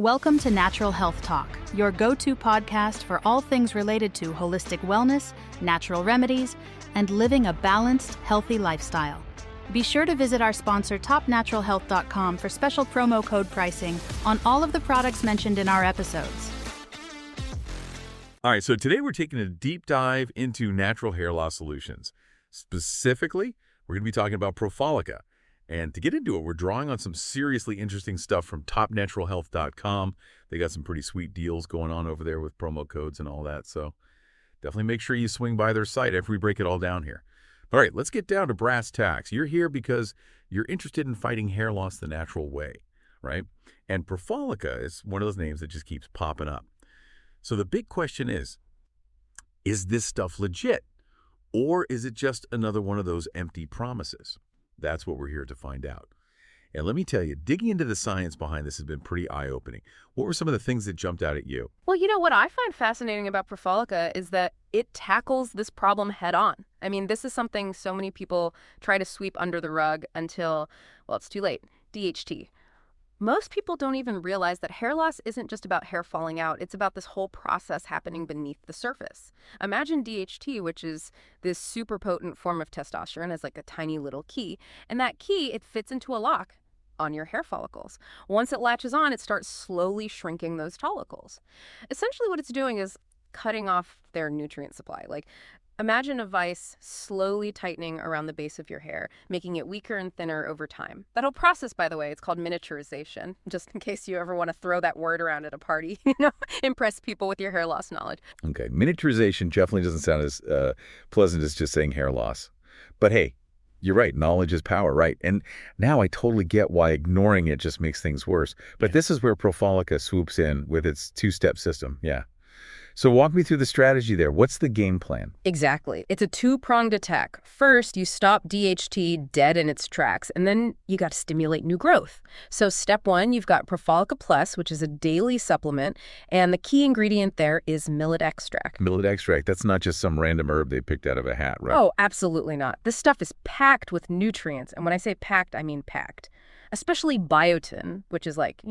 Welcome to Natural Health Talk, your go-to podcast for all things related to holistic wellness, natural remedies, and living a balanced, healthy lifestyle. Be sure to visit our sponsor, topnaturalhealth.com, for special promo code pricing on all of the products mentioned in our episodes. All right, so today we're taking a deep dive into natural hair loss solutions. Specifically, we're going to be talking about Profollica. And to get into it, we're drawing on some seriously interesting stuff from topnaturalhealth.com. They got some pretty sweet deals going on over there with promo codes and all that. So definitely make sure you swing by their site after we break it all down here. All right, let's get down to brass tacks. You're here because you're interested in fighting hair loss the natural way, right? And Profollica is one of those names that just keeps popping up. So the big question is this stuff legit? Or is it just another one of those empty promises? That's what we're here to find out. And let me tell you, digging into the science behind this has been pretty eye-opening. What were some of the things that jumped out at you? Well, you know, what I find fascinating about Profollica is that it tackles this problem head on. I mean, this is something so many people try to sweep under the rug until, well, it's too late. DHT. Most people don't even realize that hair loss isn't just about hair falling out. It's about this whole process happening beneath the surface. Imagine DHT, which is this super potent form of testosterone, as like a tiny little key. And that key, it fits into a lock on your hair follicles. Once it latches on, it starts slowly shrinking those follicles. Essentially what it's doing is cutting off their nutrient supply. Like, imagine a vise slowly tightening around the base of your hair, making it weaker and thinner over time. That whole process, by the way, it's called miniaturization, just in case you ever want to throw that word around at a party, impress people with your hair loss knowledge. Okay, miniaturization definitely doesn't sound as pleasant as just saying hair loss. But hey, you're right, knowledge is power, right? And now I totally get why ignoring it just makes things worse. But this is where Profollica swoops in with its two-step system, yeah. So walk me through the strategy there. What's the game plan? Exactly. It's a two-pronged attack. First, you stop DHT dead in its tracks, and then you got to stimulate new growth. So step one, you've got Profollica Plus, which is a daily supplement, and the key ingredient there is millet extract. Millet extract, that's not just some random herb they picked out of a hat, right? Oh, absolutely not. This stuff is packed with nutrients, and when I say packed, I mean packed. Especially biotin, which is like,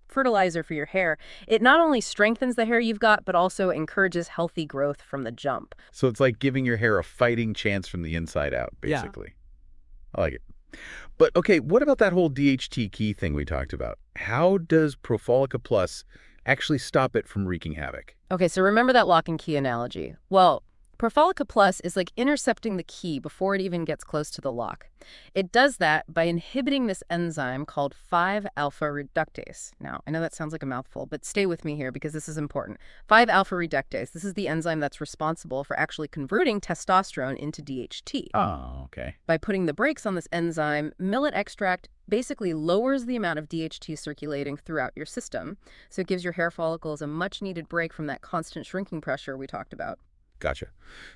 fertilizer for your hair. It not only strengthens the hair you've got, but also encourages healthy growth from the jump. So it's like giving your hair a fighting chance from the inside out, basically. Yeah. I like it. But okay, what about that whole DHT key thing we talked about? How does Profollica Plus actually stop it from wreaking havoc? Okay, so remember that lock and key analogy. Well, Profollica Plus is like intercepting the key before it even gets close to the lock. It does that by inhibiting this enzyme called 5-alpha reductase. Now, I know that sounds like a mouthful, but stay with me here because this is important. 5-alpha reductase, this is the enzyme that's responsible for actually converting testosterone into DHT. Oh, okay. By putting the brakes on this enzyme, millet extract basically lowers the amount of DHT circulating throughout your system, so it gives your hair follicles a much-needed break from that constant shrinking pressure we talked about. Gotcha.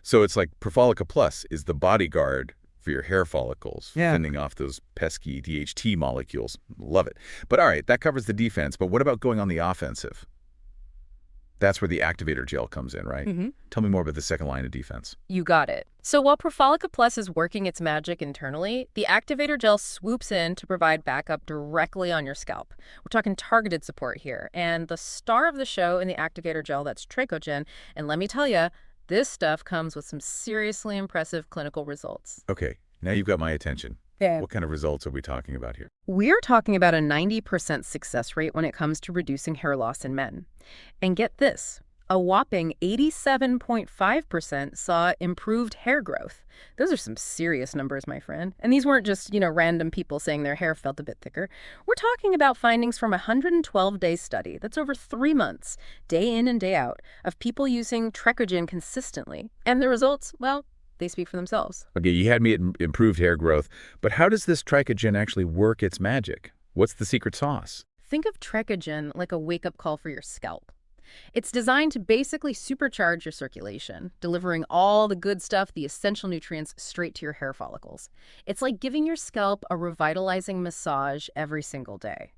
So it's like Profollica Plus is the bodyguard for your hair follicles, fending off those pesky DHT molecules. Love it. But all right, that covers the defense. But what about going on the offensive? That's where the activator gel comes in, right? Mm-hmm. Tell me more about the second line of defense. You got it. So while Profollica Plus is working its magic internally, the activator gel swoops in to provide backup directly on your scalp. We're talking targeted support here. And the star of the show in the activator gel, that's Trachogen. And let me tell you, this stuff comes with some seriously impressive clinical results. Okay, now you've got my attention. Yeah. What kind of results are we talking about here? We're talking about a 90% success rate when it comes to reducing hair loss in men. And get this, a whopping 87.5% saw improved hair growth. Those are some serious numbers, my friend. And these weren't just, random people saying their hair felt a bit thicker. We're talking about findings from a 112-day study that's over 3 months, day in and day out, of people using Trachogen consistently. And the results, well, they speak for themselves. Okay, you had me at improved hair growth, but how does this Trachogen actually work its magic? What's the secret sauce? Think of Trachogen like a wake-up call for your scalp. It's designed to basically supercharge your circulation, delivering all the good stuff, the essential nutrients, straight to your hair follicles. It's like giving your scalp a revitalizing massage every single day.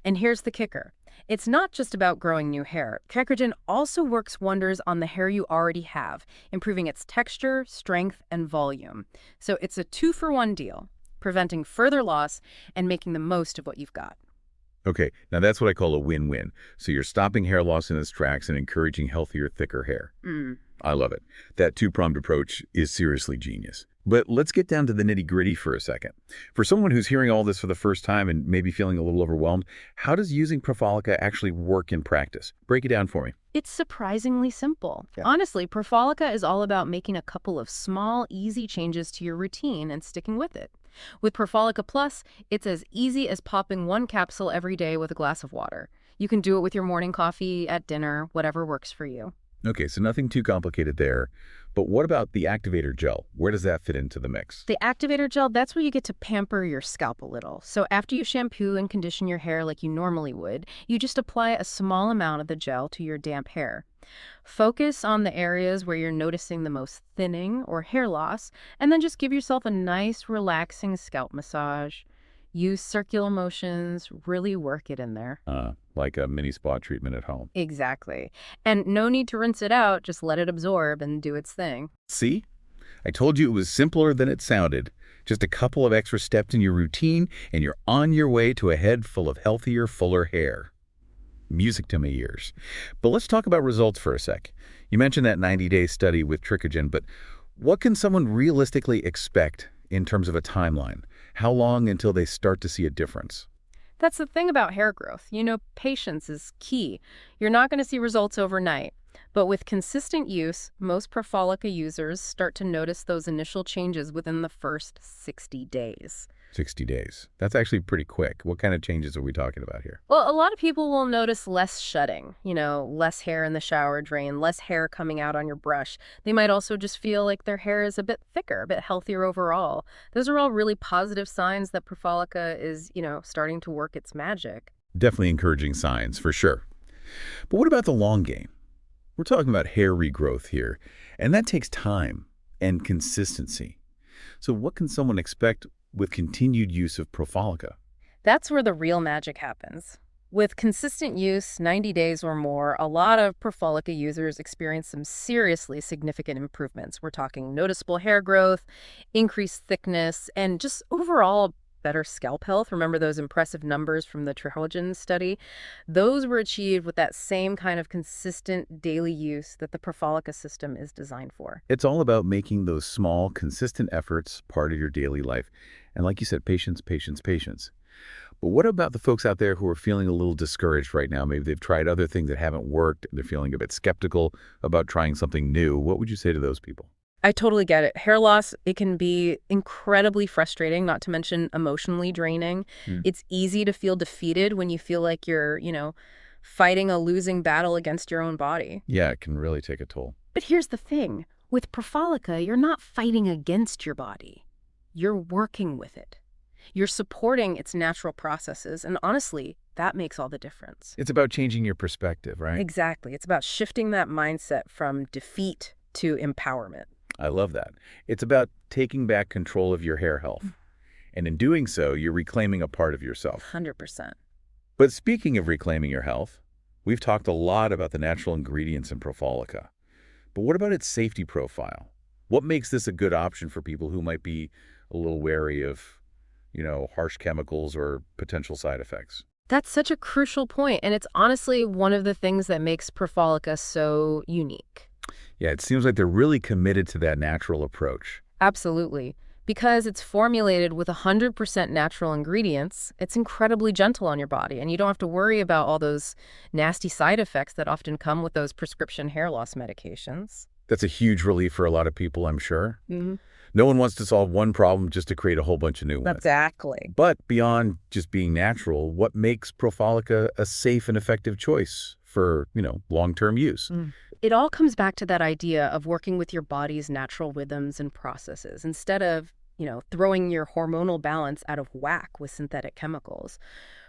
And here's the kicker. It's not just about growing new hair. Trachogen also works wonders on the hair you already have, improving its texture, strength, and volume. So it's a 2-for-1 deal, preventing further loss and making the most of what you've got. Okay, now that's what I call a win-win. So you're stopping hair loss in its tracks and encouraging healthier, thicker hair. I love it. That two-pronged approach is seriously genius. But let's get down to the nitty-gritty for a second. For someone who's hearing all this for the first time and maybe feeling a little overwhelmed, how does using Profollica actually work in practice? Break it down for me. It's surprisingly simple. Yeah. Honestly, Profollica is all about making a couple of small, easy changes to your routine and sticking with it. With Profollica Plus, it's as easy as popping one capsule every day with a glass of water. You can do it with your morning coffee, at dinner, whatever works for you. Okay, so nothing too complicated there. But what about the activator gel? Where does that fit into the mix? The activator gel, that's where you get to pamper your scalp a little. So after you shampoo and condition your hair like you normally would, you just apply a small amount of the gel to your damp hair. Focus on the areas where you're noticing the most thinning or hair loss, and then just give yourself a nice, relaxing scalp massage. Use circular motions, really work it in there. Like a mini spa treatment at home. Exactly. And no need to rinse it out, just let it absorb and do its thing. See? I told you it was simpler than it sounded. Just a couple of extra steps in your routine, and you're on your way to a head full of healthier, fuller hair. Music to my ears. But let's talk about results for a sec. You mentioned that 90-day study with Trichogen, but what can someone realistically expect in terms of a timeline? How long until they start to see a difference? That's the thing about hair growth. Patience is key. You're not going to see results overnight. But with consistent use, most Profollica users start to notice those initial changes within the first 60 days. 60 days. That's actually pretty quick. What kind of changes are we talking about here? Well, a lot of people will notice less shedding, less hair in the shower drain, less hair coming out on your brush. They might also just feel like their hair is a bit thicker, a bit healthier overall. Those are all really positive signs that Profollica is, starting to work its magic. Definitely encouraging signs, for sure. But what about the long game? We're talking about hair regrowth here, and that takes time and consistency. So what can someone expect with continued use of Profollica? That's where the real magic happens. With consistent use, 90 days or more, a lot of Profollica users experience some seriously significant improvements. We're talking noticeable hair growth, increased thickness, and just overall better scalp health. Remember those impressive numbers from the Trichogen study? Those were achieved with that same kind of consistent daily use that the Profollica system is designed for. It's all about making those small, consistent efforts part of your daily life. And like you said, patience, patience, patience. But what about the folks out there who are feeling a little discouraged right now? Maybe they've tried other things that haven't worked. They're feeling a bit skeptical about trying something new. What would you say to those people? I totally get it. Hair loss, it can be incredibly frustrating, not to mention emotionally draining. It's easy to feel defeated when you feel like you're, fighting a losing battle against your own body. Yeah, it can really take a toll. But here's the thing. With Profollica, you're not fighting against your body. You're working with it. You're supporting its natural processes, and honestly, that makes all the difference. It's about changing your perspective, right? Exactly. It's about shifting that mindset from defeat to empowerment. I love that. It's about taking back control of your hair health. And in doing so, you're reclaiming a part of yourself. 100%. But speaking of reclaiming your health, we've talked a lot about the natural ingredients in Profollica. But what about its safety profile? What makes this a good option for people who might be a little wary of, harsh chemicals or potential side effects? That's such a crucial point, and it's honestly one of the things that makes Profollica so unique. Yeah, it seems like they're really committed to that natural approach. Absolutely. Because it's formulated with 100% natural ingredients, it's incredibly gentle on your body, and you don't have to worry about all those nasty side effects that often come with those prescription hair loss medications. That's a huge relief for a lot of people, I'm sure. Mm-hmm. No one wants to solve one problem just to create a whole bunch of new ones. Exactly. But beyond just being natural, what makes Profollica a safe and effective choice for, long-term use? It all comes back to that idea of working with your body's natural rhythms and processes instead of, throwing your hormonal balance out of whack with synthetic chemicals.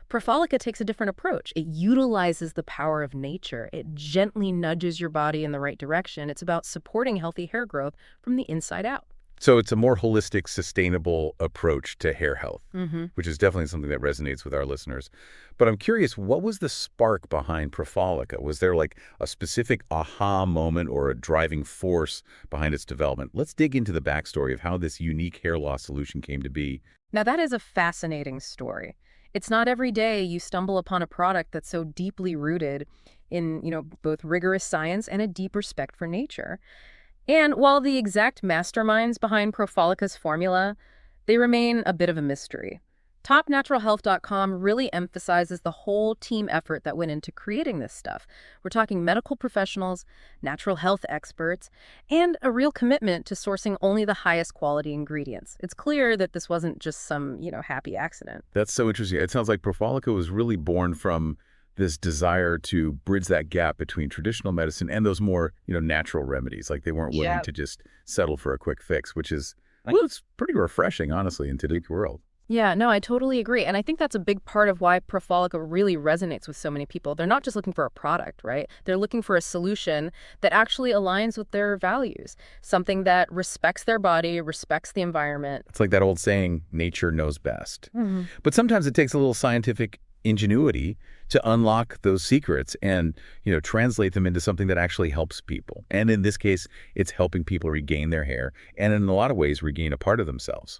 Profollica takes a different approach. It utilizes the power of nature. It gently nudges your body in the right direction. It's about supporting healthy hair growth from the inside out. So it's a more holistic, sustainable approach to hair health, which is definitely something that resonates with our listeners. But I'm curious, what was the spark behind Profollica? Was there like a specific aha moment or a driving force behind its development? Let's dig into the backstory of how this unique hair loss solution came to be. Now, that is a fascinating story. It's not every day you stumble upon a product that's so deeply rooted in, both rigorous science and a deep respect for nature. And while the exact masterminds behind Profollica's formula, they remain a bit of a mystery. TopNaturalHealth.com really emphasizes the whole team effort that went into creating this stuff. We're talking medical professionals, natural health experts, and a real commitment to sourcing only the highest quality ingredients. It's clear that this wasn't just some, happy accident. That's so interesting. It sounds like Profollica was really born from this desire to bridge that gap between traditional medicine and those more, natural remedies. Like they weren't willing to just settle for a quick fix, which is, well, it's pretty refreshing, honestly, in today's world. Yeah, no, I totally agree. And I think that's a big part of why Profollica really resonates with so many people. They're not just looking for a product, right? They're looking for a solution that actually aligns with their values, something that respects their body, respects the environment. It's like that old saying, nature knows best. Mm-hmm. But sometimes it takes a little scientific ingenuity to unlock those secrets and, translate them into something that actually helps people. And in this case, it's helping people regain their hair and in a lot of ways regain a part of themselves.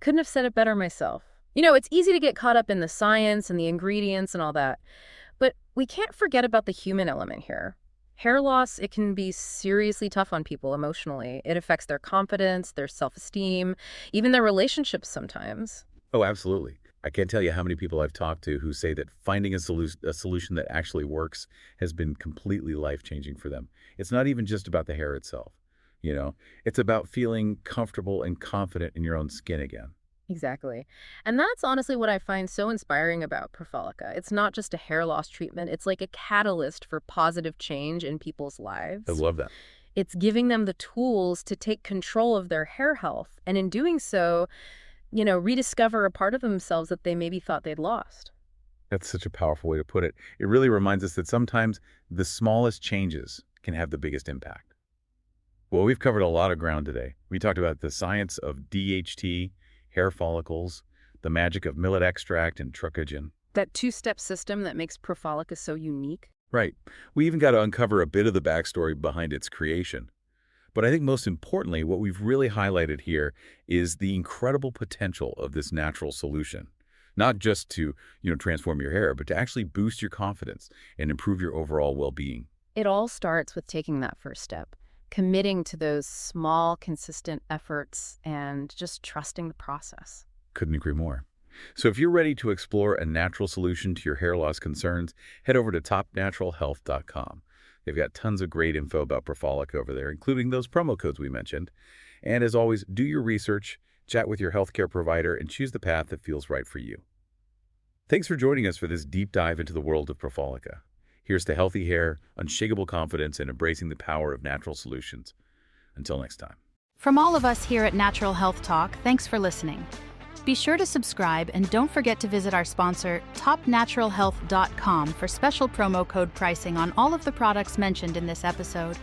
Couldn't have said it better myself. It's easy to get caught up in the science and the ingredients and all that, but we can't forget about the human element here. Hair loss, it can be seriously tough on people emotionally. It affects their confidence, their self-esteem, even their relationships sometimes. Oh, absolutely. I can't tell you how many people I've talked to who say that finding a solution that actually works has been completely life-changing for them. It's not even just about the hair itself. It's about feeling comfortable and confident in your own skin again. Exactly. And that's honestly what I find so inspiring about Profollica. It's not just a hair loss treatment. It's like a catalyst for positive change in people's lives. I love that. It's giving them the tools to take control of their hair health. And in doing so, rediscover a part of themselves that they maybe thought they'd lost. That's such a powerful way to put it. It really reminds us that sometimes the smallest changes can have the biggest impact. Well, we've covered a lot of ground today. We talked about the science of DHT, hair follicles, the magic of millet extract and trucogen. That two-step system that makes Profollica so unique. Right. We even got to uncover a bit of the backstory behind its creation. But I think most importantly, what we've really highlighted here is the incredible potential of this natural solution. Not just to, transform your hair, but to actually boost your confidence and improve your overall well-being. It all starts with taking that first step. Committing to those small, consistent efforts and just trusting the process. Couldn't agree more. So if you're ready to explore a natural solution to your hair loss concerns, head over to topnaturalhealth.com. They've got tons of great info about Profollica over there, including those promo codes we mentioned. And as always, do your research, chat with your healthcare provider, and choose the path that feels right for you. Thanks for joining us for this deep dive into the world of Profollica. Here's to healthy hair, unshakable confidence, and embracing the power of natural solutions. Until next time. From all of us here at Natural Health Talk, thanks for listening. Be sure to subscribe and don't forget to visit our sponsor, topnaturalhealth.com, for special promo code pricing on all of the products mentioned in this episode.